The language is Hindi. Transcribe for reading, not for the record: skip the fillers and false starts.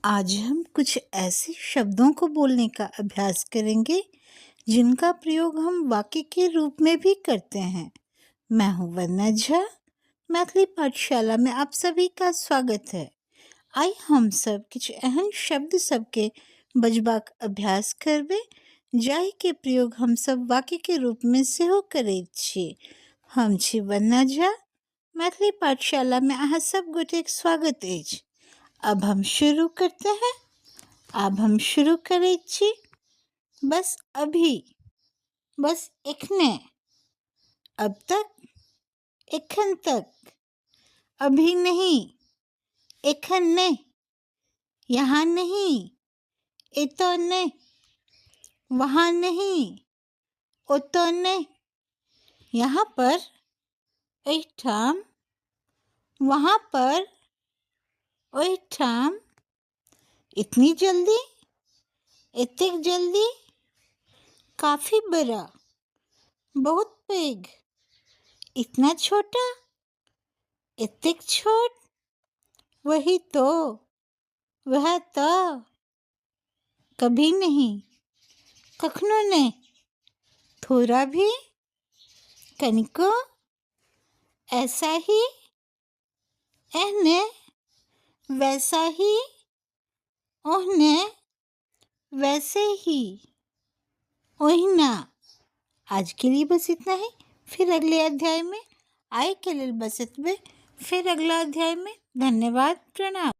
आज हम कुछ ऐसे शब्दों को बोलने का अभ्यास करेंगे जिनका प्रयोग हम वाक्य के रूप में भी करते हैं। मैं हूँ वंदना झा। मैथिली पाठशाला में आप सभी का स्वागत है। आइ हम सब किछु एहन शब्द सबके बजबाक अभ्यास करबे जाहि के प्रयोग हम सब वाक्य के रूप में सेहो करैत छी। हम छी वंदना झा। मैथिली पाठशाला में अहाँ सब गोटेक स्वागत अछि। अब हम शुरू करते हैं। अब हम शुरू करै छी। बस अभी, बस एखने, अब तक, एखन तक, अभी नहीं, एखन नहीं, यहाँ नहीं, एतो नहीं, वहाँ नहीं, ओतो नहीं, यहाँ पर, एहिठाम, वहाँ पर, ओहिठाम, इतनी जल्दी, एतेक जल्दी, काफी बड़ा, बहुत पैघ, इतना छोटा, एतेक छोट, वही तो, वह तो, कभी नहीं, कखनो नहीं, थोड़ा भी, कनिको, ऐसा ही, एहने, वैसा ही, ओहने, वैसे ही, ओहिना। आज के लिए बस इतना ही। फिर अगले अध्याय में, आय के लिए बस इतने, फिर अगला अध्याय में। धन्यवाद, प्रणाम।